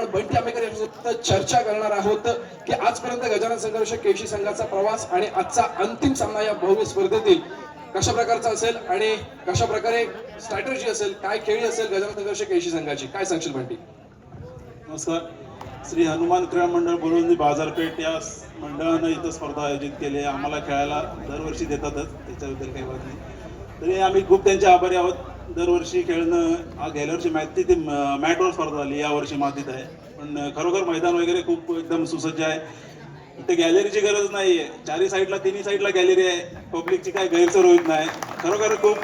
बंटी आंबेकर यांच्यासोबत चर्चा करणार आहोत की आजपर्यंत गजानन संघर्ष केशी संघाचा प्रवास आणि आजचा अंतिम सामना या भव्य स्पर्धेतील कशा प्रकारचा असेल आणि कशा प्रकारे स्ट्रॅटेजी असेल, काय खेळी असेल गजानन संघर्ष केशी संघाची, काय सांगशील बंटी? नमस्कार. श्री हनुमान क्रीडा मंडळ बोरिवली बाजारपेठ या मंडळानं इथं स्पर्धा आयोजित केली आहे. आम्हाला खेळायला दरवर्षी देतातच, त्याच्याबद्दल काही बात नाही. तरी आम्ही खूप त्यांचे आभारी आहोत. दरवर्षी खेळणं, गेल्या वर्षी ते मॅटवर स्पर्धा झाली, यावर्षी मातीत आहे. पण खरोखर मैदान वगैरे खूप एकदम सुसज्ज आहे. इथे गॅलरीची गरज नाही आहे. चारही साईडला, तिन्ही साईडला गॅलरी आहे. पब्लिकची काय गैरसोय होत नाही. खरोखर खूप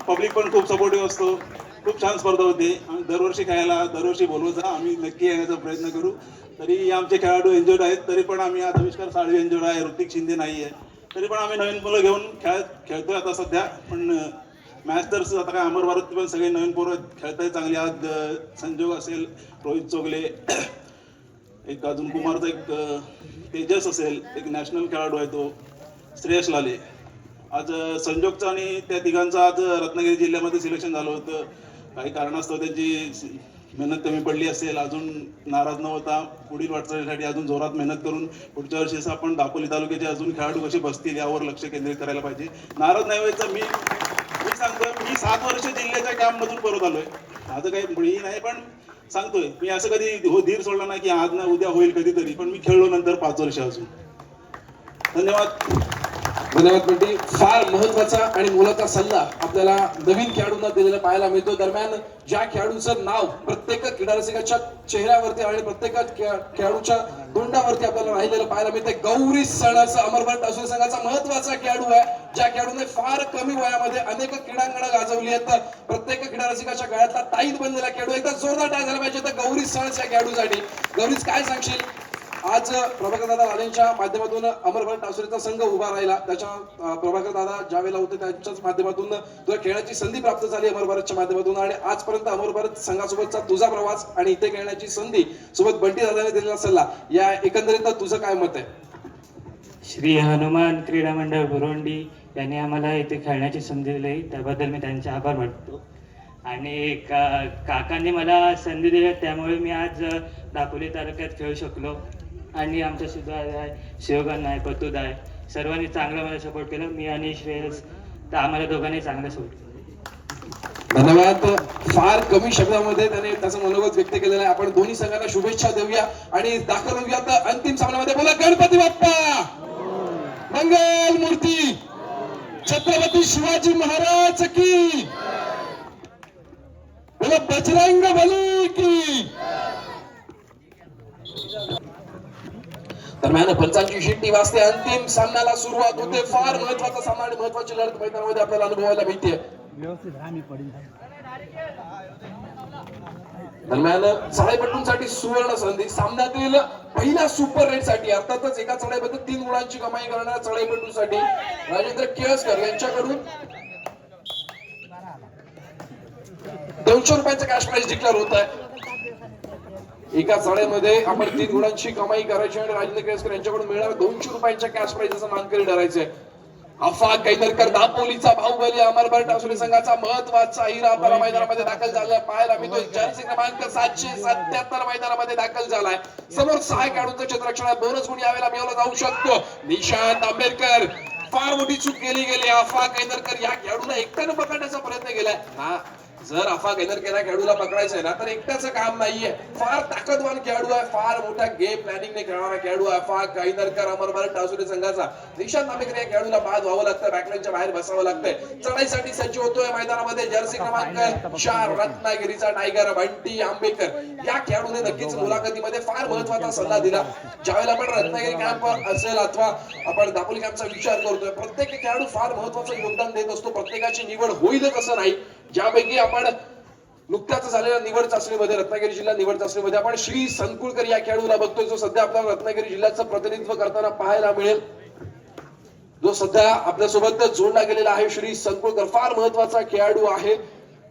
पब्लिक पण खूप सपोर्टिव्ह असतो. खूप छान स्पर्धा होती. आम्ही दरवर्षी खेळायला, दरवर्षी बोलवता, आम्ही नक्की येण्याचा प्रयत्न करू. तरी आमचे खेळाडू एन्जॉयड आहेत. तरी पण आम्ही आज आविष्कार साळवी एन्जॉयड आहे, ऋतिक शिंदे नाही आहे. तरी पण आम्ही नवीन मुलं घेऊन खेळतोय आता सध्या. पण मॅच तर आता काय अमर भारत पण सगळे नवीन पोरं खेळताय चांगले. आज संजोग असेल, रोहित चोगले, एक अजून कुमारचा एक तेजस असेल, एक नॅशनल खेळाडू आहे तो श्रेयस लाले. आज संजोगचं आणि त्या तिघांचं आज रत्नागिरी जिल्ह्यामध्ये सिलेक्शन झालं होतं. काही कारणास्तव त्यांची मेहनत कमी पडली असेल. अजून नाराज न होता पुढील वाटचालीसाठी अजून जोरात मेहनत करून पुढच्या वर्षी आपण दापोली तालुक्याचे अजून खेळाडू कसे बसतील यावर लक्ष केंद्रित करायला पाहिजे. नाराज नाही व्हायचं. मी सांगतोय, मी 7 वर्ष जिल्ह्याच्या कॅम्पमधून परत आलोय. माझं काही मुळी नाही, पण सांगतोय मी असं कधी धीर सोडला नाही की आज ना उद्या होईल कधीतरी. पण मी खेळलो नंतर 5 वर्ष अजून. धन्यवाद. धन्यवाद बंटी. फार महत्वाचा आणि मोलाचा सल्ला आपल्याला नवीन खेळाडूंना दिलेला पाहायला मिळतो. दरम्यान ज्या खेळाडूचं नाव प्रत्येक क्रीडारसिकाच्या चेहऱ्यावरती आणि प्रत्येक खेळाडूच्या तोंडावरती आपल्याला राहिलेलं पाहायला मिळते, गौरी सणाचा अमरभट असो संघाचा महत्वाचा खेळाडू आहे. ज्या खेळाडूने फार कमी वयामध्ये अनेक क्रीडांगणं गाजवली आहेत. प्रत्येक क्रीडारसिकाच्या गळ्यातला ताईत बनलेला खेळाडू. एकदा जोरदार टाळ झाला पाहिजे तर गौरी सणस या खेळाडूसाठी. गौरीच काय सांगशील? आज प्रभाकर दादा लालेंच्या माध्यमातून अमरभट टासुरीचा संघ उभा राहिला. त्याच्या प्रभाकर दादा ज्या वेळेला होते त्यांच्याच माध्यमातून तुला खेळण्याची संधी प्राप्त झाली अमर भारतच्या माध्यमातून. आणि आजपर्यंत अमर भारत संघासोबतचा तुझा प्रवास आणि इथे खेळण्याची संधी सोबत बंटी दादाने दिलेला सल्ला, या एकंदरीत तुझं काय मत आहे? श्री हनुमान क्रीडा मंडळ बुरोंडी यांनी आम्हाला इथे खेळण्याची संधी दिली, त्याबद्दल मी त्यांचे आभार मानतो. आणि काकांनी मला संधी दिली, त्यामुळे मी आज दापोली तालुक्यात खेळू शकलो. आणि आमच्या सुद्धा आहे, शिवगण आहे, पतूद आहे, सर्वांनी चांगलं मला सपोर्ट केलं. मी आणि श्रेयस तर आम्हाला दोघांनी चांगलं सपोर्ट केलं. धन्यवाद. फार कमी शब्दामध्ये त्याने त्याचं मनोगत व्यक्त केलेलं आहे. आपण दोन्ही संघांना शुभेच्छा देऊया आणि दाखल होऊयात अंतिम सामन्यामध्ये. बोला गणपती बाप्पा, मंगल मूर्ती, छत्रपती शिवाजी महाराज की, बोला बजरंग बली की. दरम्यान पंचांची शिट्टी वाजते, अंतिम सामन्याला सुरुवात होते. फार महत्वाचा सामना आणि महत्वाची लढत मैदानामध्ये आपल्याला अनुभवायला मिळते. दरम्यान चढाईपटूंसाठी सुवर्ण संधी. सामन्यातील पहिल्या सुपर रेट साठी, अर्थातच एका चढाईमध्ये 3 गुणांची कमाई करणाऱ्या चढाईपटूंसाठी राजेंद्र केळसकर यांच्याकडून 200 रुपयाचं कॅश प्राइज डिक्लेअर होत आहे. एका चढाईमध्ये आपण 3 गुणांची कमाई करायची आणि राजेंद्र केळसकर यांच्याकडून मिळणार 200 रुपयांच्या कॅश प्राइजचा मानकरी ठरायचंय. अफा कैदरकर, दापोलीचा बाहुबली, अमरभट टासुरी संघाचा महत्वाचा हिरा आपल्याला मैदानामध्ये दाखल झाला पाहायला मिळतोय. जर्सी क्रमांक 777 मैदानामध्ये दाखल झालाय. समोर 6 खेळाडूंचं क्षेत्ररक्षणात बोनस गुण यावेळेला मिळवला जाऊ शकतो. निशांत आंबेडकर, फार मोठी चूक केली गेली. अफा कैदरकर या खेळाडूला एकट्यानं पकडण्याचा प्रयत्न केलाय. जर अफा कैदरकर या खेळाडूला पकडायचंय ना तर एकट्याचं काम नाहीये. फार ताकदवान खेळाडू आहे, फार मोठ्या गेम प्लॅनिंगने खेळणारा खेळाडू आहे अफा कैदरकर. अमरभट टासुरी संघाचा निशांत आंबेडकर या खेळाडूला बाद व्हावं लागतं, बॅकलाईनच्या बाहेर बसावं लागतंय. चढाईसाठी सज्ज होतोय मैदानामध्ये जर्सी क्रमांक 4 रत्नागिरीचा टायगर बंटी आंबेकर. या खेळाडूने नक्कीच मुलाखतीमध्ये फार महत्वाचा सल्ला दिला. ज्यावेळेला आपण रत्नागिरी कॅम्प असेल अथवा आपण दापोली कॅम्पचा विचार करतोय, प्रत्येक खेळाडू फार महत्वाचं योगदान देत असतो. प्रत्येकाची निवड होईलच असं नाही. ज्यापैकी आपण नुकत्याच झालेल्या निवड चाचणीमध्ये, रत्नागिरी जिल्हा निवड चाचणीमध्ये आपण श्री संकुळकर या खेळाडूला बघतोय, जो सध्या आपल्याला रत्नागिरी जिल्ह्याचं प्रतिनिधित्व करताना पाहायला मिळेल, जो सध्या आपल्यासोबत जोडला गेलेला आहे. श्री संकुळकर फार महत्वाचा खेळाडू आहे,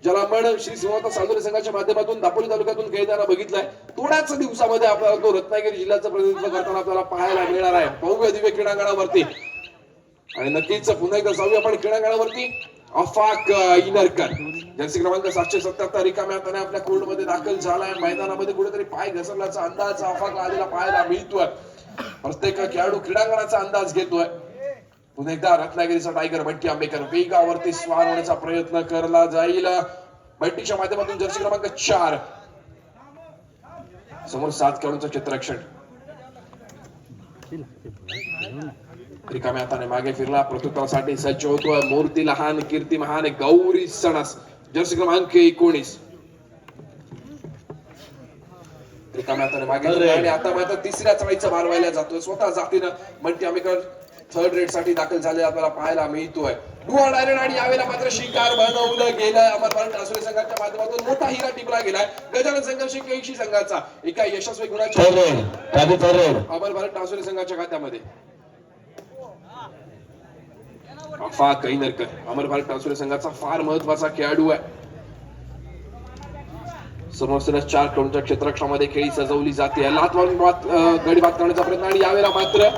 ज्याला आपण श्री श्रीमंत सालोरे संघाच्या माध्यमातून दापोली तालुक्यातून खेळताना बघितलाय. थोड्याच दिवसामध्ये आपल्याला तो रत्नागिरी जिल्ह्याचं प्रतिनिधित्व करताना आपल्याला पाहायला मिळणार आहे भव्य दिव्य क्रीडांगणावरती. आणि नक्कीच पुन्हा एकदा जाऊया आपण क्रीडांगणावरती. अफाक इनरकर जर्सी क्रमांक 777 रिकाम्या हाताने आपल्या कोर्टमध्ये दाखल झालाय. मैदानामध्ये कुठेतरी पाय घसरल्याचा अंदाज अफाकला आलेला पाहायला मिळतोय. प्रत्येक खेळाडू क्रीडांगणाचा अंदाज घेतोय. पुन्हा एकदा रत्नागिरीचा टायगर बंटी आंबेकर वेगावरती स्वार होण्याचा प्रयत्न करला जाईल. बंटीच्या माध्यमातून जर्सी क्रमांक 4 समोर 7 खेळाडूंचं चित्ररक्षण. रिकाम्या हाताने मागे फिरला, प्रत्युत्तरासाठी सज्ज होतोय. मूर्ती लहान कीर्ती महान गौरी सणस जर्सी क्रमांक 19 रिकाम्या हाताने मागे फिरला आणि आता मात्र तिसऱ्या चढाईचा भार व्हायला जातोय. स्वतः जातीनं बंटी आंबेकर थर्ड रेड साठी दाखल झाले आपल्याला पाहायला मिळतोय. डुआ डायरेक्ट आणि यावेळेला मात्र शिकार बनवलं गेलं. अमर भारत टासुरे संघाच्या माध्यमातून मोठा हिरा टिपला गेलाय. गजानन संघर्ष 81 संघाचा एका यशस्वी गुणाच्या अमर भारत टासुरे संघाच्या खात्यामध्ये. अफाक कैनरकर अमर भारत टासुरे संघाचा फार महत्वाचा खेळाडू आहे. समोर 4 खेळाडूंच्या क्षेत्ररक्षणामध्ये खेळी सजवली जाते. लात गडी बाद करण्याचा प्रयत्न आणि यावेळेला मात्र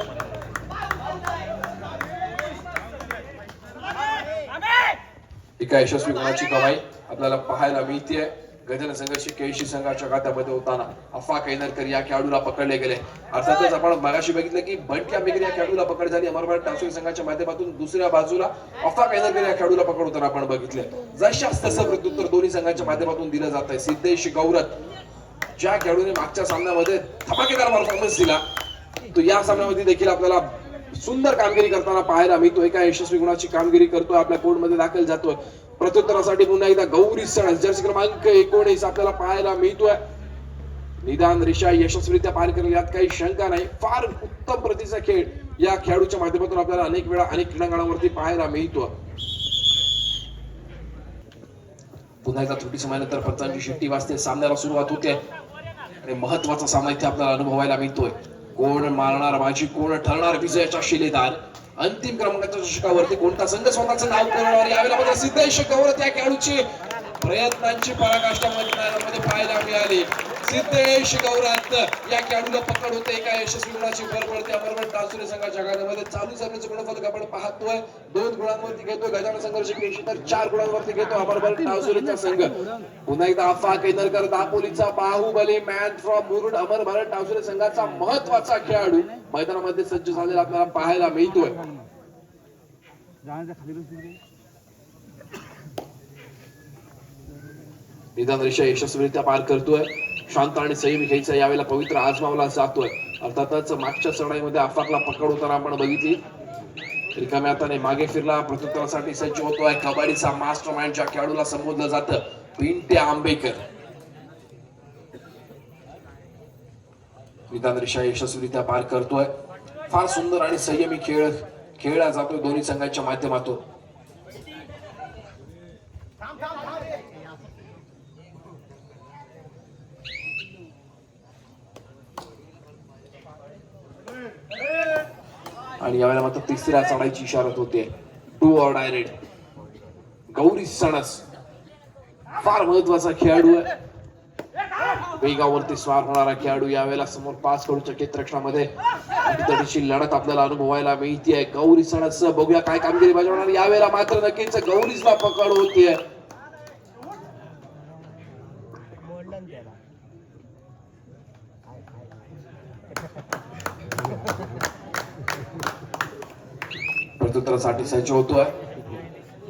एका यशस्वी गुणाची कमाई आपल्याला पाहायला मिळते. गजानन संघर्ष 81 संघाच्या खात्यामध्ये होताना अफाक कैनरकर या खेळाडूला पकडले गेले. अर्थातच आपण मगाशी बघितलं की बंटी आंबेकर या खेळाडूला पकड झाली. अमर भारत टासुरे संघाच्या माध्यमातून दुसऱ्या बाजूला अफाक कैनरकर या खेळाडूला पकड होताना आपण बघितले. जशास तसं प्रत्युत्तर दोन्ही संघांच्या माध्यमातून दिलं जात आहे. सिद्धेश गौरत ज्या खेळाडूने मागच्या सामन्यामध्ये धमाकेदार परफॉर्मन्स दिला तो या सामन्यामध्ये देखील आपल्याला सुंदर कामगिरी करताना पाहायला मिळतो. एका यशस्वी गुणाची कामगिरी करतोय, आपल्या कोर्टमध्ये दाखल जातोय. प्रत्युत्तरासाठी पुन्हा एकदा गौरी सणस जर्सी क्रमांक 19 आपल्याला पाहायला मिळतोय. निदान रेषा यशस्वीरित्या पार केलेली यात काही शंका नाही. फार उत्तम प्रतीचा खेळ या खेळाडूच्या माध्यमातून आपल्याला अनेक वेळा अनेक क्रीडांगणावरती पाहायला मिळतो. पुन्हा एकदा त्रुटी समयानंतर पंचांची शिट्टी वाजते. सामन्याला सुरुवात होते आणि महत्वाचा सामना इथे आपल्याला अनुभवायला मिळतोय. कोण मारणार बाजी, कोण ठरणार विजयाचा शिलेदार. अंतिम क्रमांकाच्या चषकावरती कोणता संघ स्वतःचं नाव करणार यावेळेला मात्र सिद्धेश गौरत या खेळाडूची प्रयत्नांची पराकाष्ठा मैदानामध्ये पाहायला मिळाली. सिद्धेश गौरत या खेळाडूला पकड होते. एका यशस्वी गुणाची भर पडते. अमर भारत टासुरे संघाच्या खात्यामध्ये चालू सामन्याचं गुणफलक आपण पाहतोय. 2 गुणांवरती घेतोय गजानन संघर्ष 81 तर 4 गुणांवरती घेतो अमर भारत टासुरेचा संघ. पुन्हा एकदा अफाक कैनरकर दापोलीचा बाहुबली मॅन फ्रॉम मुरुड अमर भारत टासुरे संघाचा महत्वाचा खेळाडू मैदानामध्ये सज्ज झालेला आपल्याला पाहायला मिळतोय. निदान रेषा यशस्वीरित्या पार करतोय. शांत आणि संयमी खेळीचा यावेळेला पवित्र आजमावला जातोय. अर्थातच मागच्या चढाईमध्ये अफाकला पकड होताना आपण बघितली. रिकाम्या हाताने मागे फिरला, प्रत्युत्तरासाठी सज्ज होतोय. कबड्डीचा मास्टर माइंड ज्या खेळाडूला संबोधलं जातं बंटी आंबेकर. निदान रेषा यशस्वीरित्या पार करतोय. फार सुंदर आणि संयमी खेळ खेळला जातोय दोन्ही संघांच्या माध्यमातून. आणि यावेळेला मात्र तिसऱ्या चढाईची इशारत होते. Do or direct Gauri Sanas फार महत्वाचा खेळाडू आहे. वेगावरती स्वार होणारा खेळाडू. यावेळेला समोर 5 खेळाडूंच्या क्षेत्ररक्षणामध्ये अटीतटीची लढत आपल्याला अनुभवायला मिळते. गौरी सणस बघूया काय कामगिरी बजावणार. यावेळेला मात्र नक्कीच गौरीसला पकड होतीये. प्रत्युत्तरासाठी सज्ज होतोय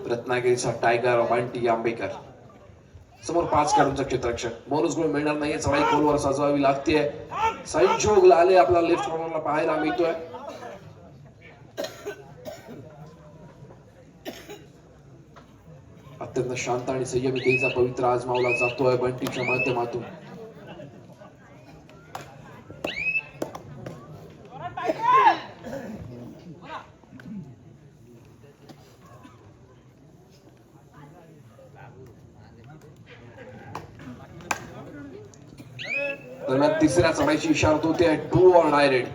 रत्नागिरीचा टायगर बंटी आंबेकर. समोर 5 खेळाडूंचं क्षेत्ररक्षण. बोनस गोल मिळणार नाहीये. चढाई खोलवर सजवावी लागते. संजोग लाले आपला लेफ्ट कॉर्नरला पाहायला मिळतोय. अत्यंत शांत आणि संयमी खेळीचा पवित्र आजमावला जातोय बंटीच्या माध्यमातून. दरम्यान तिसऱ्या चढाईची इशारत होते. Do or direct.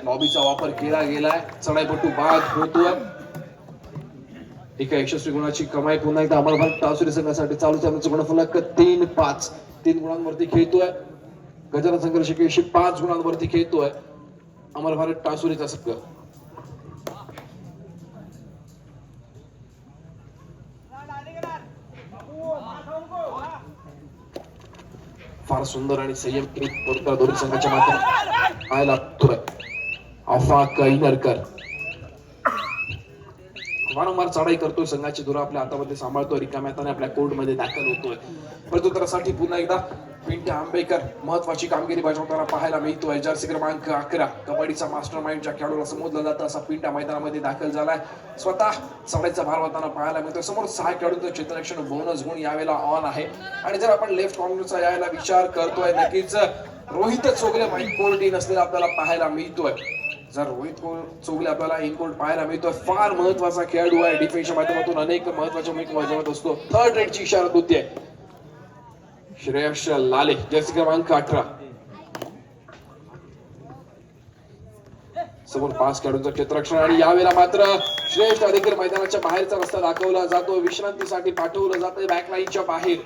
लॉबीचा वापर केला गेलाय. चढाईपट्टू बाद होतोय. एका यशस्वी गुणाची कमाई पुन्हा एकदा अमर भारत टासुरे संघासाठी चालू सामन्याचं गुणफलक 3-5 3 गुणांवरती खेळतोय. गजानन संघर्ष केशी 5 गुणांवरती खेळतोय अमर भारत टासुरीचा संघ. फार सुंदर आणि संयमित दोन्ही संघाच्या माध्यमातून पाहायला लागतोय. आफाक इनरकर वारंवार चढाई करतोय, संघाची धुरा आपल्या हातामध्ये सांभाळतोय, रिकाम्या हाताने आपल्या कोर्ट मध्ये दाखल होतोय. प्रत्युत्तरासाठी पुन्हा एकदा पिंट्या आंबेकर महत्वाची कामगिरी बजावताना पाहायला मिळतोय. जर्सी क्रमांक 11 कबड्डीचा मास्टर माइंडच्या खेळाडूला समजलं जातं असा पिंट्या मैदानामध्ये दाखल झालाय. स्वतः चढाईचा भार वाहताना पाहायला मिळतोय. समोर 6 खेळाडूंचं क्षेत्ररक्षण बोनस गुण यावेळेला ऑन आहे. आणि जर आपण लेफ्ट कॉर्नरचा यायला विचार करतोय, नक्कीच रोहित चोगले माईक कोर्ट इन असलेला आपल्याला पाहायला मिळतोय. जर रोहित चोगले आपल्याला इनकोर्ट पाहायला मिळतोय, फार महत्वाचा खेळाडू आहे. डिफेन्सच्या माध्यमातून अनेक महत्वाच्या भूमिका बजावत असतो. थर्ड रेडची इशारत होतीये. श्रेयस लाले जर्सी क्रमांक 18 समोर 5 खेळाडूंचं क्षेत्ररक्षण आणि यावेळेला मात्र श्रेष्ठ अधिकारी मैदानाच्या बाहेरचा रस्ता दाखवला जातो. विश्रांतीसाठी पाठवलं जातंय बॅकलाईनच्या बाहेर.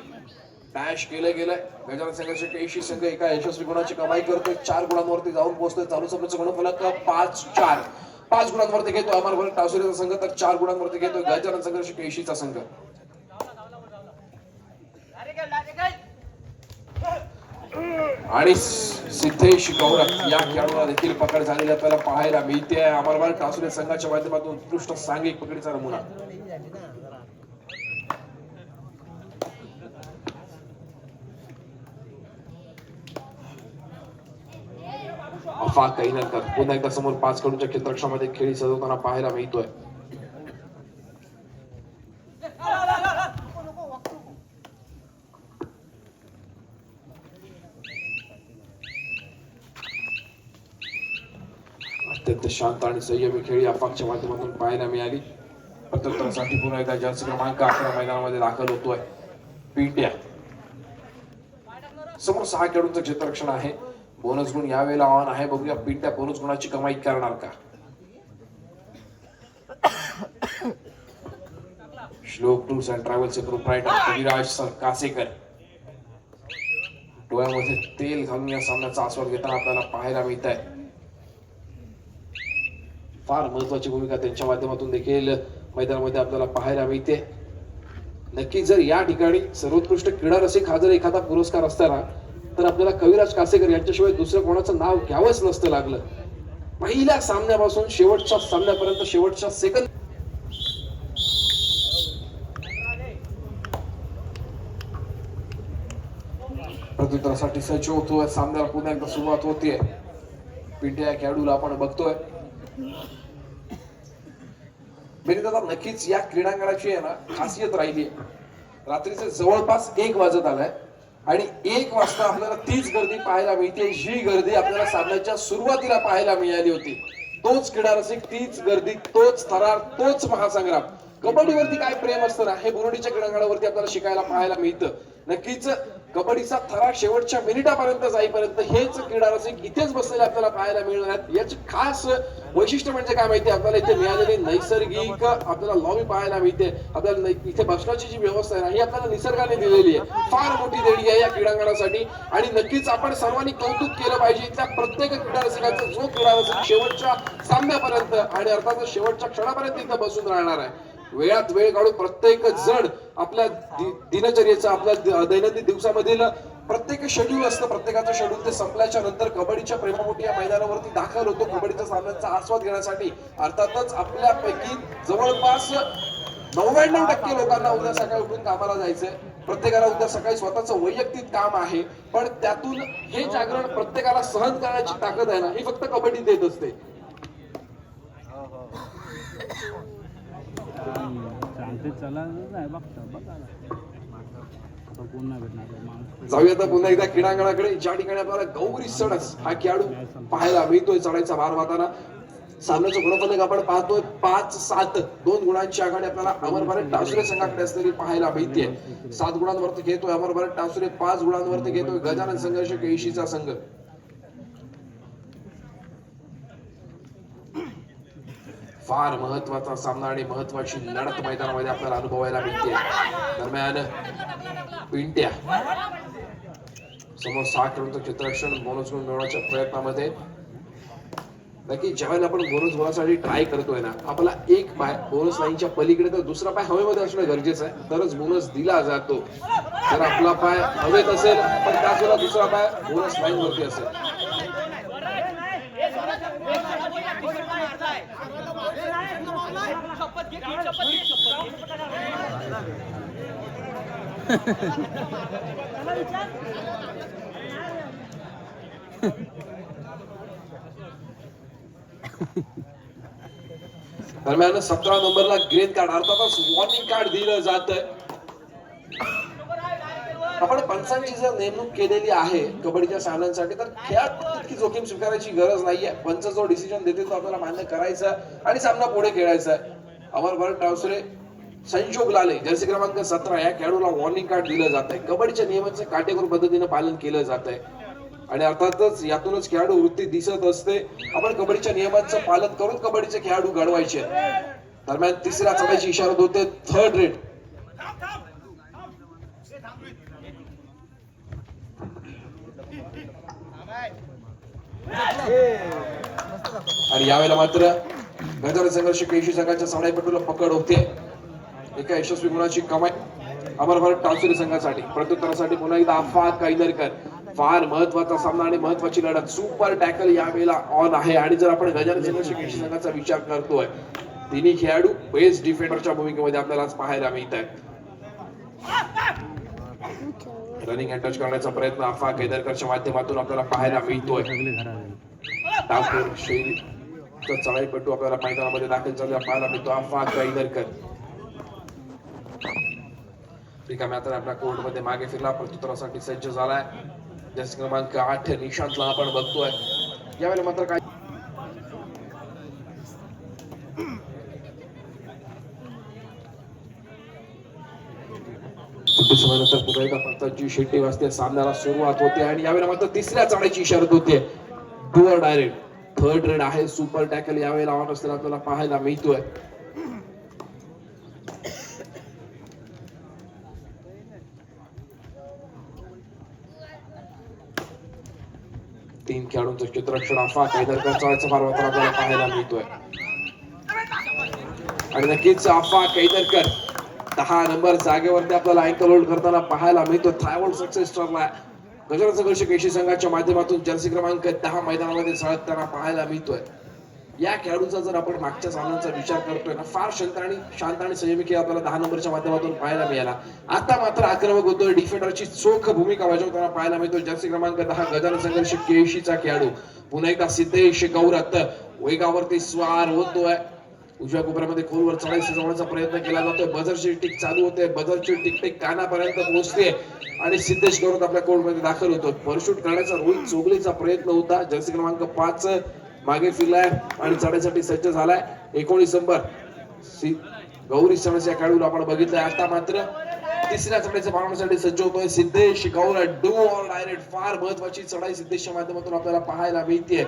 डॅश केलं गेलंय. गजानन संघर्ष केशी संघ एका यशस्वी गुणाची कमाई करतोय. 4 गुणांवरती जाऊन पोहोचतोय. चालू सत्राचं गुणफलक 5-4. 5 गुणांवरती घेतोय अमर भारत टासुरीचा संघ, तर 4 गुणांवरती घेतोय गजानन संघर्ष केशीचा संघ. आणि सिद्धेश गौरव या खेळाडूला देखील पकड झालेली आपल्याला पाहायला मिळते. अमर भारत टासुरी संघाच्या माध्यमातून उत्कृष्ट सांघिक पकडीचा नमुना. अफाक कैनरकर पुन्हा एकदा समोर 5 खेळाडूंच्या क्षेत्ररक्षणामध्ये खेळी सजवताना पाहायला मिळतोय. अत्यंत शांत आणि संयमी खेळी अफाकच्या माध्यमातून पाहायला मिळाली. प्रत्युत्तरासाठी पुन्हा एकदा जर्सी क्रमांक 11 मैदानामध्ये दाखल होतोय पिंट्या. समोर 6 खेळाडूंचं क्षेत्ररक्षण आहे. बोनस गुण यावेळेला ऑन आहे. बघूया पिंट्या बोनस गुणाची कमाई करणार का. श्लोक टूर्स अँड ट्रॅव्हल्सचे प्रोप्रायटर कविराज कासेकर डोळ्यामध्ये तेल घालून या सामन्याचा आस्वाद घेताना आपल्याला पाहायला मिळत आहे. फार महत्वाची भूमिका त्यांच्या माध्यमातून देखील मैदानामध्ये आपल्याला पाहायला मिळते. नक्की जर या ठिकाणी सर्वोत्कृष्ट क्रीडा रसिक हा जर एखादा पुरस्कार असताना तर आपल्याला कविराज कासेकर यांच्याशिवाय दुसरं कोणाचं नाव घ्यावंच नसतं लागलं. पहिल्या सामन्यापासून शेवटच्या सामन्यापर्यंत शेवटच्या सेकंद प्रत्युत्तरासाठी सज्ज होतोय. सामन्याला पुन्हा एकदा सुरुवात होतीये. पिंट्या या खेळाडूला आपण बघतोय. दादा नक्कीच या क्रीडांगणाची आहे ना खासियत राहिली आहे. रात्रीचे जवळपास 1 वाजत आलाय आणि 1 वाजता आपल्याला तीच गर्दी पाहायला मिळते जी गर्दी आपल्याला सामन्याच्या सुरुवातीला पाहायला मिळाली होती. तोच क्रीडा रसिक, तीच गर्दी, तोच थरार, तोच महासंग्राम. कबड्डीवरती काय प्रेम असतं ना हे बुरुंडीच्या क्रीडांगणावरती आपल्याला शिकायला पाहायला मिळतं. नक्कीच कबड्डीचा थरार शेवटच्या मिनिटापर्यंत जाईपर्यंत हेच क्रीडा रसिक इथेच बसलेले आपल्याला पाहायला मिळणार आहेत. याचे खास वैशिष्ट्य म्हणजे काय माहिती, आपल्याला इथे मिळालेली नैसर्गिक आपल्याला लॉबी पाहायला मिळते. आपल्याला इथे बसण्याची जी व्यवस्था आहे ना ही आपल्याला निसर्गाने दिलेली आहे. फार मोठी देणगी आहे या क्रीडांगणासाठी आणि नक्कीच आपण सर्वांनी कौतुक केलं पाहिजे त्या प्रत्येक क्रीडा रसिकाचं जो क्रीडा रसिक शेवटच्या सामन्यापर्यंत आणि अर्थातच शेवटच्या क्षणापर्यंत इथं बसून राहणार आहे. वेळात वेळ काढून प्रत्येक जण आपल्या दिनचर्येचा आपल्या दैनंदिन दिवसामधील प्रत्येक शेड्यूल असतं. प्रत्येकाचं शेड्यूल ते संपल्याच्या नंतर कबड्डीच्या प्रेमापोटी या मैदानावरती दाखल होतो कबड्डीच्या सामन्यांचा आस्वाद घेण्यासाठी. अर्थातच आपल्यापैकी जवळपास 99% लोकांना उद्या सकाळी उठून कामाला जायचंय. प्रत्येकाला उद्या सकाळी स्वतःचं वैयक्तिक काम आहे. पण त्यातून हे जागरण प्रत्येकाला सहन करण्याची ताकद आहे ना ही फक्त कबड्डी देत असते. जाऊया आता पुन्हा एकदा क्रीडांगणाकडे ज्या ठिकाणी आपल्याला गौरी सडस हा खेळाडू पाहायला मिळतोय चढाईचा भार वाहताना. सामन्याचं गुणफलक आपण पाहतोय 5-7. 2 गुणांची आघाडी आपल्याला अमर भारत टासुरे संघाकडे असलेली पाहायला मिळते. 7 गुणांवरती घेतोय अमर भारत टासुरे, 5 गुणांवरती घेतोय गजानन संघर्ष केशीचा संघ. फार महत्वाचा सामना आणि महत्वाची लढत मैदानामध्ये आपल्याला अनुभवायला मिळते. दरम्यान पिंट्या समोर 6 खेळाडूंचं चित्ररक्षण बोनस गुण मिळवण्याच्या प्रयत्नामध्ये नक्की ज्यावेळेला आपण बोनस गुणासाठी ट्राय करतोय ना, आपला एक पाय बोनस लाईनच्या पलीकडे तर दुसरा पाय हवेमध्ये असणं गरजेचं आहे, तरच बोनस दिला जातो. जर आपला पाय हवेत असेल पण त्याच वेळेला दुसरा पाय बोनस लाईन वरती असेल. दरम्यान 17 नंबरला ग्रीन कार्ड अर्थातच वॉर्निंग कार्ड दिलं जात आहे. आपण पंचांची जर नेमणूक केलेली आहे कबड्डीच्या सामन्यांसाठी तर खेळात तितकी जोखीम स्वीकारायची गरज नाहीये. पंच जो डिसिजन देतील तो आपल्याला मान्य करायचा आणि सामना पुढे खेळायचा आहे. अमर भरत टावसरे, संजोग लाले, जर्सी क्रमांक 17 या खेळाडूला वॉर्निंग कार्ड दिलं जात आहे. कबड्डीच्या नियमांचं काटेकोर पद्धतीने पालन केलं जात आहे आणि अर्थातच यातूनच खेळाडू वृत्ती दिसत असते. आपण कबड्डीच्या नियमांचं पालन करून कबड्डीचे खेळाडू घडवायचे. दरम्यान तिसऱ्या चढायची इशारा होते, थर्ड रेड. आणि यावेळेला मात्र गजर संघर्ष केशी संघाच्या सामनापटूला पकड होते. एका यशस्वी गुणाची कमाई अमर भरत टावसरे संघासाठी. प्रत्युत्तरासाठी पुन्हा एकदा अफा कैदरकर. फार महत्वाचा सामना आणि महत्वाची लढत. सुपर टॅकल यावेळेला ऑन आहे आणि जर आपण गजानन संघर्ष केशी संघाचा विचार करतोय, तिन्ही खेळाडू बेस्ट डिफेंडरच्या भूमिकेमध्ये आपल्याला आज पाहायला मिळत आहेत. रनिंग अँड टच करण्याचा प्रयत्न अफा कैदरकरच्या माध्यमातून आपल्याला पाहायला मिळतोय. चढाईपटू आपल्याला मैदानामध्ये दाखल झालेला पाहायला मिळतो अफा कैदरकर. रिकाम्या हाताने आपल्या कोर्टमध्ये मागे फिरला, प्रत्युत्तरासाठी सज्ज झालाय. जर्सी क्रमांक 8 निशांतला आपण बघतोय. यावेळेला मात्र काय समयानंतर पुन्हा एकदा पंचांची शिट्टी वाजते. सामन्याला सुरुवात होते आणि यावेळेला मात्र तिसऱ्या चढाईची इशारा होते. Do or direct. Third red आहे. सुपर टॅकल यावेळेला ऑन असताना आपल्याला पाहायला मिळतोय. तीन खेळाडूंचं चित्ररक्षण अफा कैदरकर चढायचा फार वापर आपल्याला पाहायला मिळतोय आणि नक्कीच अफा कैदरकर 10 नंबर जागेवरती आपल्याला अँकल होल्ड करताना पाहायला मिळतो. थायवॉल्ड सक्सेस ठरलाय. गजर संघर्ष केशी संघाच्या माध्यमातून जर्सी क्रमांक 10 मैदानामध्ये झळकताना पाहायला मिळतोय. या खेळाडूचा जर आपण मागच्या सामन्यांचा विचार करतोय ना, फार शांत आणि संयमी खेळ आपल्याला 10 नंबरच्या माध्यमातून पाहायला मिळाला. आता मात्र आक्रमक होतोय. डिफेंडरची चोख भूमिका बजावताना पाहायला मिळतो. जर्सी क्रमांक 10 गजानन संघर्ष केशीचा खेळाडू. पुन्हा एकदा सिद्धेश गौरत वेगावरती स्वार होतोय. उजव्या कोपऱ्यामध्ये खोलवर चढाई सजवण्याचा प्रयत्न केला जातोय. बजरची टिक चालू होते. बजरची टिक कानापर्यंत पोहोचते आणि सिद्धेश गौरत आपल्या कोर्टमध्ये दाखल होतो. परशूट करण्याचा रोहित चोगलेचा प्रयत्न होता. जर्सी क्रमांक 5 मागे फिरलाय आणि चढाईसाठी सज्ज झालाय. 19 नंबर गौरी सणस या खेळाडूला आपण बघितलंय. आता मात्र तिसऱ्या चढाईच्या पाहण्यासाठी सज्ज होतोय Siddhesh Gaurat. Do or direct. फार महत्वाची चढाई सिद्धेशच्या माध्यमातून आपल्याला पाहायला मिळते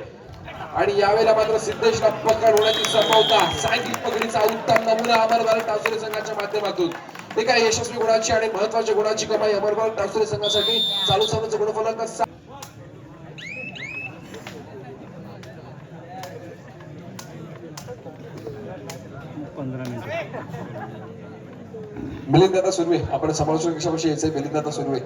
आणि यावेळेला मात्र सिद्धेशला पकड होण्याची संभावना. सायकलिंग पकडीचा उत्तम नमुना अमर भरत टावसरे संघाच्या माध्यमातून. ते काय यशस्वी गुणाची आणि महत्वाच्या गुणाची कमाई अमर भरत टावसरे संघासाठी. चालू सामन्याचं गुणफलक 15 मिनिटं. मिलिंद सुर्वे आपण समालोचन कशाविषयी यायचंय. मिलिंद सुर्वे.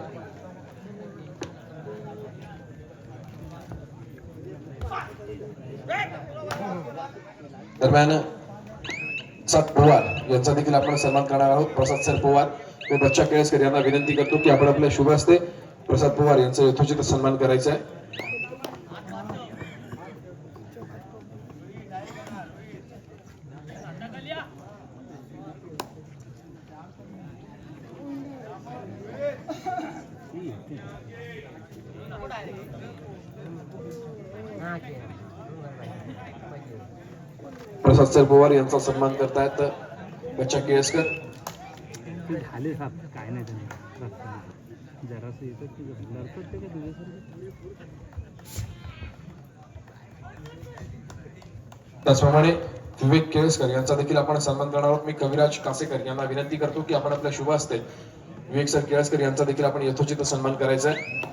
दरम्यान प्रसाद पवार यांचा देखील आपण सन्मान करणार आहोत. प्रसाद सर पवार व बच्चा केळसकर यांना विनंती करतो की आपण आपल्या शुभ हस्ते प्रसाद पवार यांचा यथोचित सन्मान करायचा आहे. प्रसाद सर पवार यांचा सन्मान करतायत बच्चा केळसकर. ते झाले साहेब काय नाही त्यांनी जरासं येतात ते लढतात ते का तुझ्यासारखं. त्याचप्रमाणे विवेक केळसकर यांचा देखील आपण सन्मान करणार आहोत. मी कविराज कासेकर यांना विनंती करतो की आपण आपल्या शुभ हस्ते विवेक सर केळसकर यांचा देखील आपण यथोचित सन्मान करायचा आहे.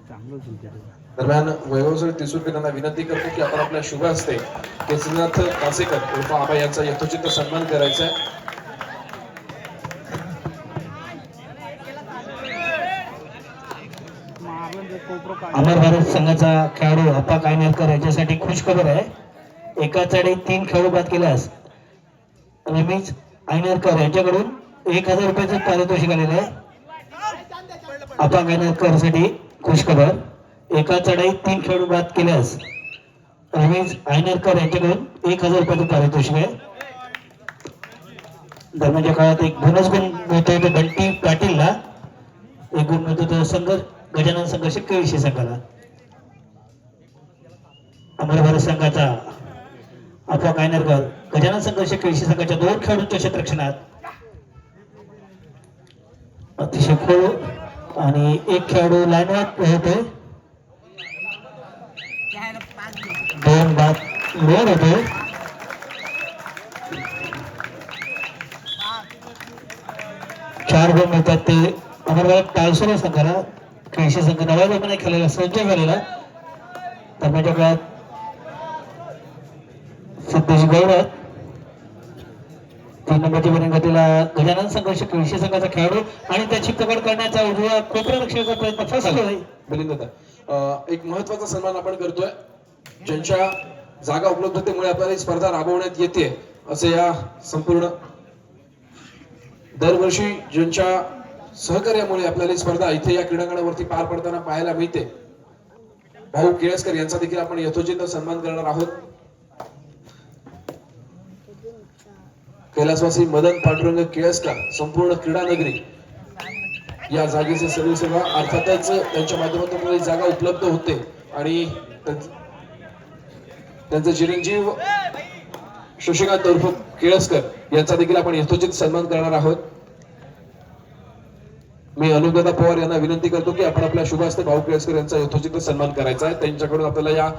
चांगलं तुमच्या दरम्यान वैभव सर तिसुरकर यांना विनंती करतो की आपण आपल्या शुभ हस्ते केसरीनाथ कासेकर उर्फ आबा यांचा यथोचित सन्मान करायचा आहे. अमर भारत संघाचा खेळाडू अप्पा कायनेरकर याच्यासाठी खुश खबर आहे. एका चढी 3 खेळाडू बाद केल्यास रमेश आयनेरकर यांच्याकडून 1000 रुपयाचं पारितोषिक आलेलं आहे. अप्पा कायनेरकर साठी खुश खबर. एका चढाईत 3 खेळाडू बाद केल्यास रमेश आयनेरकर यांच्याकडून 1000 रुपयाचं पारितोषिक आहे. दरम्यानच्या काळात एक बोनस गुण मिळतोय तो बंटी पाटीलला. एक गुण मिळतो तो संघर्ष गजानन संघर्ष केळशी संघाला. अमर भारत संघाचा अप्पा कायनेरकर गजानन संघर्ष केळशी संघाच्या 2 खेळाडूंच्या क्षेत्ररक्षणात अतिशय खोल आणि एक खेळाडू लाईनवर होतोय. 2 बाद लोड होतोय. चार गुण मिळतात ते अमर भारत टाळसोर संघाला. केळशी संघ नव्या लोकांना खेळायला सज्ज झालेला. दरम्यानच्या काळात सिद्धेश गौरव 3 नंबरची बॅटिंग गतीला गजानन संघर्ष केळशी संघाचा खेळाडू आणि त्याची पकड करण्याचा उजव्या कोपऱ्या रक्षणाचा प्रयत्न फसतोय. मिलिंद दादा, एक महत्वाचा सन्मान आपण करतोय. ज्यांच्या जागा उपलब्धतेमुळे आपल्याला ही स्पर्धा राबवण्यात येते असे या संपूर्ण दरवर्षी ज्यांच्या सहकार्यामुळे आपल्याला ही स्पर्धा इथे या क्रीडांगणावरती पार पडताना पाहायला मिळते. भाऊ केळसकर यांचा देखील आपण यथोचित सन्मान करणार आहोत. कैलासवासी मदन पांडुरंग केळसकर, संपूर्ण क्रीडा नगरी या जागेचे सर्व सेवा अर्थातच त्यांच्या माध्यमातून ही जागा उपलब्ध होते आणि त्यांचे चिरंजीव शशिकांत उर्फ केळसकर यांचा देखील आपण यथोचित सन्मान करणार आहोत. मी अनुपदा पवार यांना विनंती करतो की आपण आपल्या शुभ हस्ते भाऊ केळसकर यांचा यथोचित सन्मान करायचा आहे. त्यांच्याकडून आपल्याला या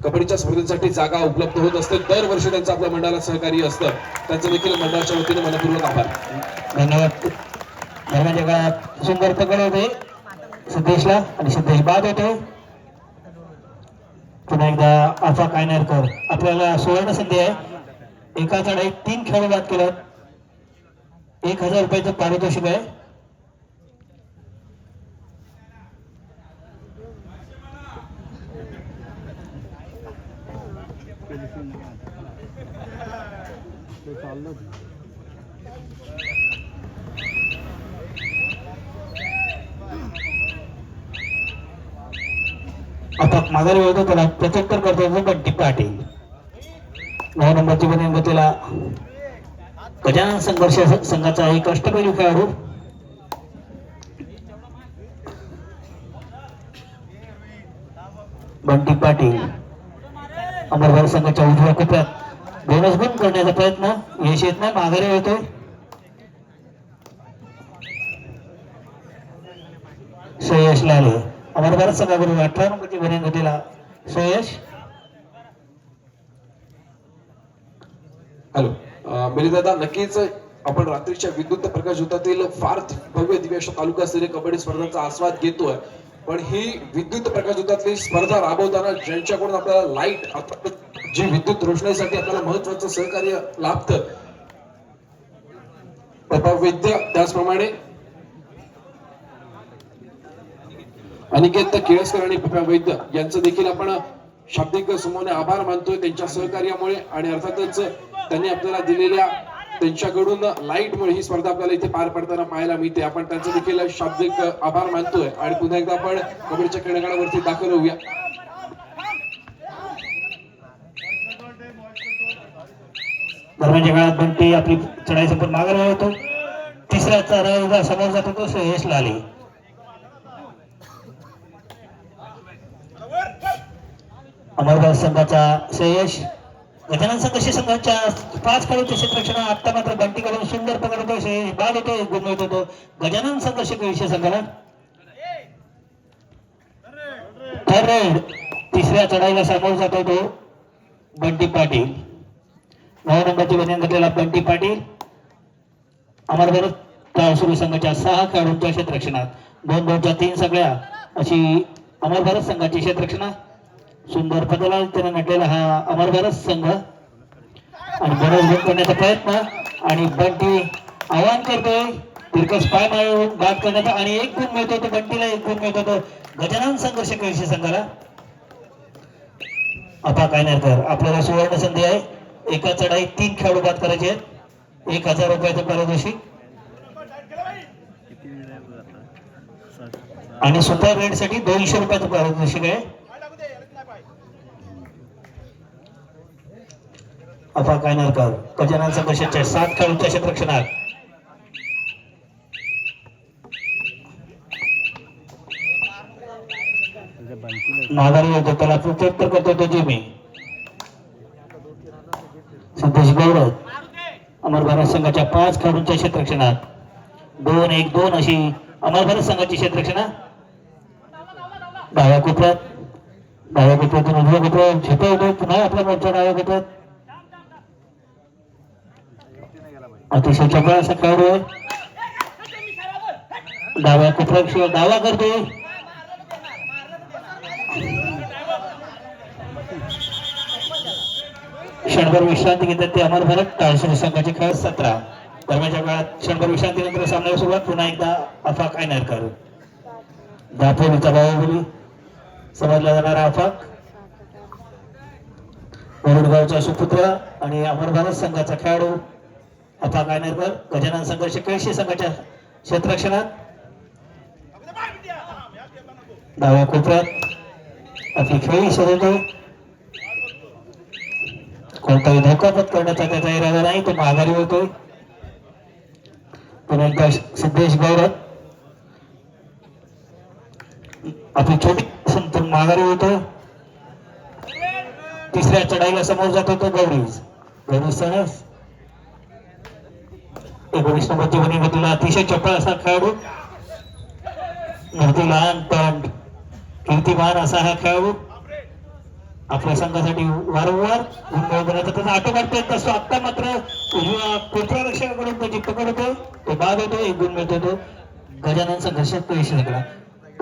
कबड्डीच्या स्पर्धेसाठी जागा उपलब्ध होत असते. दरवर्षी त्यांचं आपल्या मंडळाला सहकार्य असतं. त्यांचं देखील मंडळाच्या वतीने मनपूर्वक आभार. धन्यवाद. दरम्यानच्या काळात सुंदर पकड होते सिद्धेशला आणि सिद्धेश बाद होतो. पुन्हा एकदा अप्पा कायनेरकर आपल्याला सुवर्ण संधी आहे. एका चढाईत 3 खेळाडू बाद केलं. 1000 रुपयाचं पारितोषिक आहे. ते चाललं आता माघारी होतो त्याला प्रत्युत्तर करतो बंटी पाटील. 9 नंबरची बॅटिंग गतीला गजानन संघर्ष संघाचा एक अष्टपैलू खेळाडू बंटी पाटील. अमर भारत संघाच्या उजव्या कोपऱ्यात बोनस गुण करण्याचा प्रयत्न यश येत नाही. माघारी होतोय श्रेयश लाले. अमर भारत संघाकडून 18 नंबरची बॅटिंग गतीला श्रेयश. हॅलो मिलिंद दादा, नक्कीच आपण रात्रीच्या विद्युत प्रकाशझोतातील फार भव्य दिव्य अशा तालुका स्तरीय कबड्डी स्पर्धांचा आस्वाद घेतोय. पण ही विद्युत प्रकाशझोतातली स्पर्धा राबवताना ज्यांच्याकडून आपल्याला लाईट जी विद्युत रोषणाईसाठी आपल्याला महत्वाचं सहकार्य लाभतं, प्रभाव वैद्य, त्याचप्रमाणे अनिकेत केळसकर आणि प्रभाव वैद्य यांचं देखील आपण शाब्दिक समूहाने आभार मानतोय त्यांच्या सहकार्यामुळे. आणि अर्थातच त्यांनी आपल्याला दिलेल्या त्यांच्याकडून लाईटमुळे ही स्पर्धा आपल्याला इथे पार पडताना पाहायला मिळते. आपण त्यांचं देखील शाब्दिक आभार मानतोय. आणि पुन्हा एकदा आपण कबड्डीच्या क्रीडांगणावरती दाखल होऊया. दरम्यानच्या काळात बंटी आपली चढाई संपूर्ण माघारी होतो. तिसऱ्या चढाईला समोर जातो तो श्रेयश लाले. अमर भारत संघाचा श्रेयश गजानन संघर्ष संघाच्या 5 खेळाडूंच्या क्षेत्ररक्षणा आता मात्र बंटी करून सुंदर पकडतो बाद होतो गुण मिळत होतो गजानन संघर्ष विषय संघाला थर्ड रेड तिसऱ्या चढाईला सामोर जातो तो बंटी पाटील 9 नंबरची बनियान घातलेला बंटी पाटील अमर भारत सुरू संघाच्या 6 खेळाडूंच्या क्षेत्ररक्षणात 2-2च्या 3 सगळ्या अशी अमर भारत संघाची क्षेत्ररक्षणा सुंदर पदाला त्याने नटलेला हा अमर भारत संघ आणि बरंच गुण करण्याचा प्रयत्न आणि बंटी आवाहन करतोय तिरकस पाय मारून बाद करण्याचा आणि 1 गुण मिळतो तो बंटीला 1 गुण मिळतो तो गजानन संघर्ष कृषी संघाला अपा कायनरकर आपल्याला सुवर्ण संधी आहे एका चढाईत 3 खेळाडू बाद करायचे आहेत 1000 रुपयाचं पारितोषिक आणि सुपर रेड साठी 200 रुपयाचं पारितोषिक आहे अपा कायनरकर गजानन संघर्षाच्या 7 खेळाडूंच्या क्षेत्ररक्षणात माघारी होतो त्याला प्रत्युत्तर करतो तो जिमी सिद्धेश गौरव अमर भारत संघाच्या 5 खेळाडूंच्या क्षेत्ररक्षणात 2-1-2 अशी अमर भारत संघाची क्षेत्ररक्षणा डाव्या कोपऱ्यातून उजव्या कोपऱ्यात झेपवतो पुन्हा आपला मोर्चा डाव्या कोपऱ्यात अतिशय चपळ असा खेळाडू आहे डाव्या कोपऱ्याशिवाय दावा करतोय क्षणभर विश्रांती घेतात ते अमर भारत टाळसोर संघाचे खेळ 17 दरम्यानच्या काळात क्षणभर विश्रांतीनंतर सामन्याला सुरुवात पुन्हा एकदा अफाक कायनरकर दापोलीचा बाहुबली समजला जाणारा अफाक मुरुडगावचा सुपुत्र आणि अमर भारत संघाचा खेळाडू अफाक कायनरकर गजानन संघर्ष केळशी संघाच्या क्षेत्ररक्षणात डाव्या कोपऱ्यात आपली खेळी शोधतो कोणताही धोका पत्करण्याचा त्याचा इरादा नाही तो माघारी होतोय पुन्हा एकदा सिद्धेश गौरव आपली छोटी संतून माघारी होतोय तिसऱ्या चढाईला समोर जातो तो गौरीज सहज 19 नंबरची बनी घेतलेला अतिशय चपळ असा खेळाडू मूर्ती लहान पण कीर्तिमान असा हा खेळाडू आपल्या संघासाठी वारंवार गुण मिळवण्याचा त्याचा आटोकाट प्रयत्न असतो आता मात्र उजव्या कोपरारक्षकाकडून त्याची पकड होतो तो बाद होतो 1 गुण मिळतो तो गजानन संघर्ष केळशी संघाला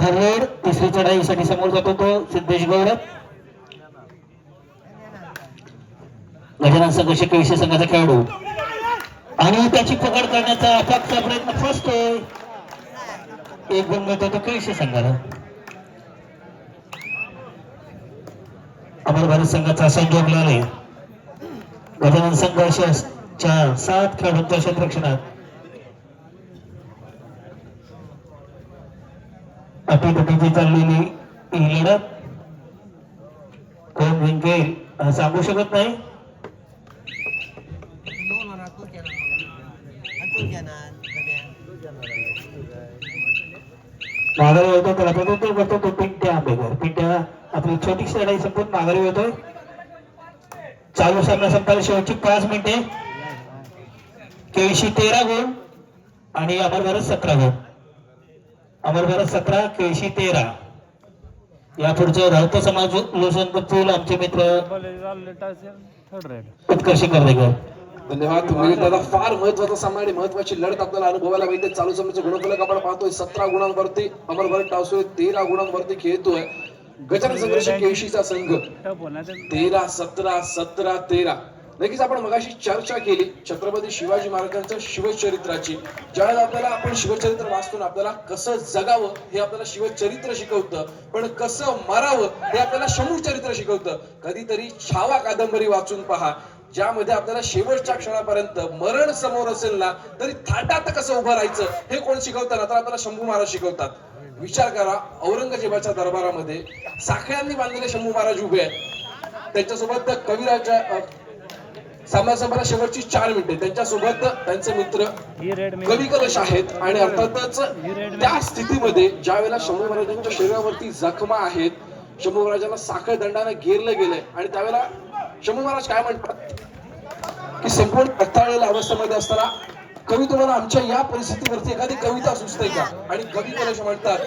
थर्ड रेड तिसरी चढाईसाठी समोर जातो तो सिद्धेश गौरव गजानन संघर्ष केळशी संघाचा खेळाडू आणि त्याची पकड करण्याचा अफाकचा प्रयत्न फसतोय 1 गुण मिळतो तो केळशी संघाला अमर भारत संघाचा संजोग लाले गजानन संघर्षाच्या 7 खेळाडूंच्या क्षेत्ररक्षणात अटीतटीची चाललेली ही लढत कोण जिंकेल सांगू शकत नाही माघारी होतो त्याला प्रत्युत्तर करतो तो पिंट्या आंबेकर पिंट्या आपली छोटीशी लढाई संपून माघारी होतोय चालू सामना संपायला शेवटची 5 मिनिटे केळशी 13 गुण आणि अमर भारत 17 गुण अमर भारत 17 केळशी 13 या पुढचं राऊत समाज लोसन पूल आमचे मित्र उत्कर्ष कर्वेकर धन्यवाद तुम्ही दादा फार महत्वाचा सामना आणि महत्वाची लढत आपल्याला अनुभवायला मिळते चालू सामन्याचं गुणफलक आपण पाहतोय 17 गुणांवरती अमर भारत टाळसोळे 13 गुणांवरती खेळतोय गजानन संघर्ष केळशीचा संघ 13-17-17-13 नक्कीच आपण मगाशी चर्चा केली छत्रपती शिवाजी महाराजांच्या शिवचरित्राची ज्यावेळेला आपल्याला आपण शिवचरित्र वाचतो आपल्याला कसं जगावं हे आपल्याला शिवचरित्र शिकवतं पण कसं मारावं हे आपल्याला शमूचरित्र शिकवतं कधीतरी छावा कादंबरी वाचून पहा ज्यामध्ये आपल्याला शेवटच्या क्षणापर्यंत मरण समोर असेल ना तरी थाटात कसं उभं राहायचं हे कोण शिकवतात तर आपल्याला शंभू महाराज शिकवतात विचार करा औरंगजेबाच्या दरबारामध्ये साखळ्यांनी बांधलेले शंभू महाराज उभे आहेत त्यांच्यासोबत कविराजा सामना संपायला शेवटची 4 मिनिटे त्यांच्यासोबत त्यांचे मित्र कवी कलश आहेत आणि अर्थातच त्या स्थितीमध्ये ज्या वेळेला शंभू महाराजांच्या शरीरावरती जखमा आहेत शंभू महाराजांना साखळ दंडाने घेरलं गेलंय आणि त्यावेळेला शंभू महाराज काय म्हणतात की संपूर्ण रक्ताळलेल्या अवस्थेमध्ये असताना कवी तुम्हाला आमच्या या परिस्थितीवरती एखादी कविता सुचते का? आणि कवी मला म्हणतात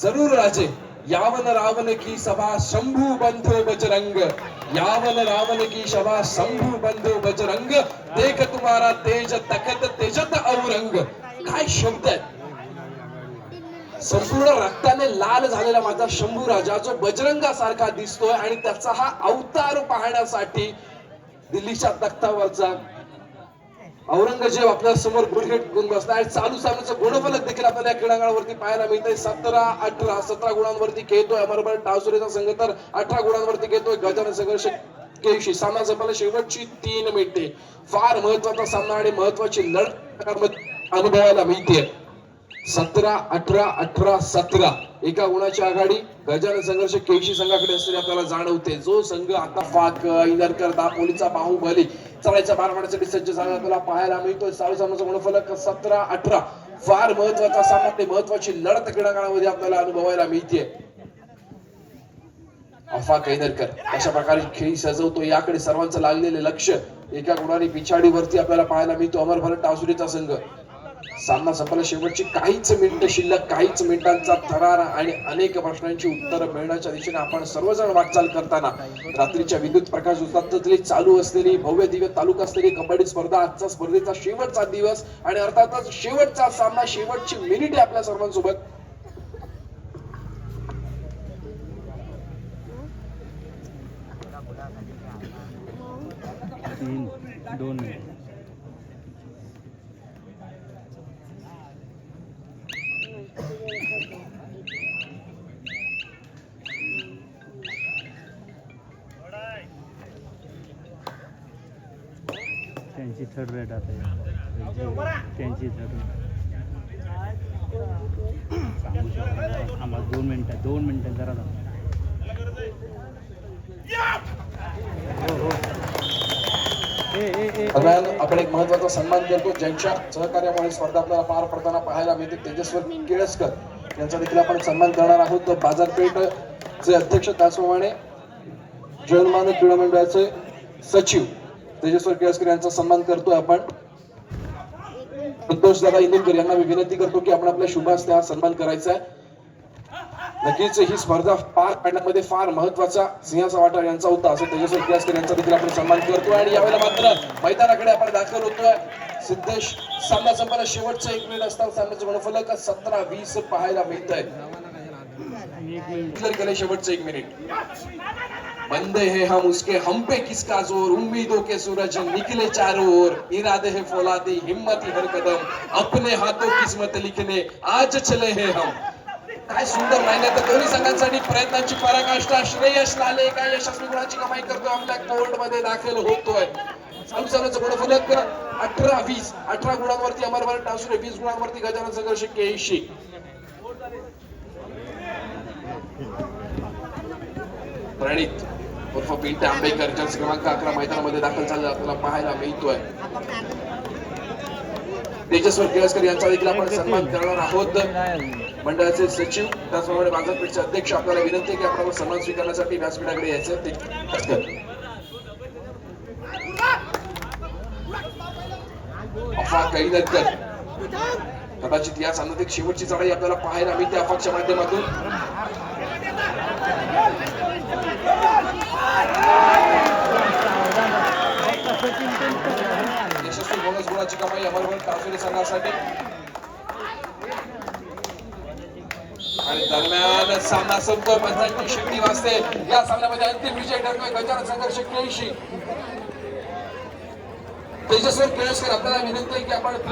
जरूर राजे यावन रावण की सभा शंभू बंधो बजरंग, यावन रावण की सभा शंभू बंधो बजरंग, देख तुम्हारा तेज तखत तेजत औरंग. काय शब्द आहेत. संपूर्ण रक्ताने लाल झालेला माझा शंभू राजा जो बजरंगासारखा दिसतोय आणि त्याचा हा अवतार पाहण्यासाठी दिल्लीच्या तख्तावरचा औरंगजेब आपल्या समोर गुडघेट घेऊन बसला आहे. चालू सामन्याचं गुणफलक देखील आपल्याला या क्रीडांगणावरती पाहायला मिळतंय. 17 गुणांवरती खेळतोय अमरबल टावसुरेचा संघ, तर 18 गुणांवरती खेळतोय गजानन संघर्ष केळशी. सामना संपला शेवटची 3 मिनिटे. फार महत्वाचा सामना आणि महत्वाची लढत अनुभवायला मिळते. 17-18-18-17 एका गुणाची आघाडी गजानन संघर्ष केळशी संघाकडे असलेली आपल्याला जाणवते. जो संघ आता फाक इनरकर दापोलीचा बाहुबली चढायच्या बारमाड्यासाठी सज्ज झाला आपल्याला पाहायला मिळतोय. चालू सामन्याचा गुणफलक 17-18. फार महत्वाचा सामना, ते महत्वाची लढत क्रीडांगणामध्ये आपल्याला अनुभवायला मिळते. अफाक कैदरकर अशा प्रकारे खेळी सजवतो, याकडे सर्वांचं लागलेले लक्ष एका गुणाने पिछाडीवरती आपल्याला पाहायला मिळतो अमरभरत टावसुरेचा संघ. सामना संपला शेवटची काहीच मिनिटं शिल्लक, काहीच मिनिटांचा थरार आणि अनेक प्रश्नांची उत्तरं मिळण्याच्या दिशेने आपण सर्वजण वाटचाल करताना रात्रीच्या विद्युत प्रकाश उस्तातली चालू असलेली भव्य दिव्य तालुका असलेली कबड्डी स्पर्धा, आजचा स्पर्धेचा शेवटचा दिवस आणि अर्थातच शेवटचा सामना, शेवटची मिनिटे आपल्या सर्वांसोबत. दोन मिनिट. त्यांची थर्ड रेट आता त्यांची थर्ड सांगू शकतो. आम्हाला 2 मिनिटं जरा दरम्यान आपण एक महत्वाचा सन्मान करतो ज्यांच्या सहकार्यामुळे स्पर्धा आपल्याला पार पडताना पाहायला मिळते. तेजस्वर केळसकर यांचा देखील आपण सन्मान करणार आहोत. बाजारपेठचे अध्यक्ष, त्याचप्रमाणे जयमान क्रीडा मंडळाचे सचिव तेजस्वर केळसकर यांचा सन्मान करतोय आपण. संतोष दादा इंदुरकर यांना मी विनंती करतो की आपण आपल्या शुभ हस्ते हा सन्मान करायचा आहे. नक्कीच ही स्पर्धा पार पाडण्यामध्ये फार महत्वाचा सिंहाचा वाटा यांचा होता, असं तेजस्वर केळसकर यांचा देखील आपण सन्मान करतोय. आणि यावेळेला मात्र मैदानाकडे आपण दाखल होतोय. सिद्धेश सामना संपला शेवटचा 1 मिनिट असताना सामन्याचं गुणफलक 17-20 पाहायला मिळत आहे. केले शेवटचं 1 मिनिट. बंदे हैं हम उसके, हम पे किसका जोर, उम्मीदों के सूरज निकले चारों ओर, इरादे है फौलादी हिम्मत हर कदम, अपने हाथों किस्मत लिखने आज चले हैं हम. काय सुंदर लाईन आहे. दोन्ही संघांसाठी प्रयत्नांची पराकाष्ठा. श्रेयस लाले काय यशस्वी गुणाची कमाई करतोय, आपल्या कोर्ट मध्ये दाखल होतोय. चालू सामन्याचं गुणफलक 18-20. 18 गुणांवरती अमरभरत टावसुरे, 20 गुणांवरती गजानन संघर्ष केळशी. प्रणित उर्फ पिंटे आंबेकर जर्सी क्रमांक 11 मैदानामध्ये दाखल झालेला आपल्याला पाहायला मिळतोय. तेजस्वर केळसकर यांचा देखील आपण सन्मान करणार आहोत. मंडळाचे सचिव, त्याचप्रमाणे बाजारपेठचे अध्यक्ष, आपल्याला विनंती आहे की आपण सन्मान स्वीकारण्यासाठी व्यासपीठाकडे यायचं. ते अफा कैदरकर कदाचित या सामन्यात शेवटची चढाई आपल्याला पाहायला मिळते अफाच्या माध्यमातून. यशस्वी बोनस गुणाची कमाई अमरभरत टावसुरे संघासाठी. आणि दरम्यान सामना संपतोय, पंचांची शिट्टी वाजते. या सामन्यामध्ये अंतिम विजय ठरतोय गजानन संघर्ष केळशी. तेजस्वर केळसकर, आपल्याला विनंती आहे की आपण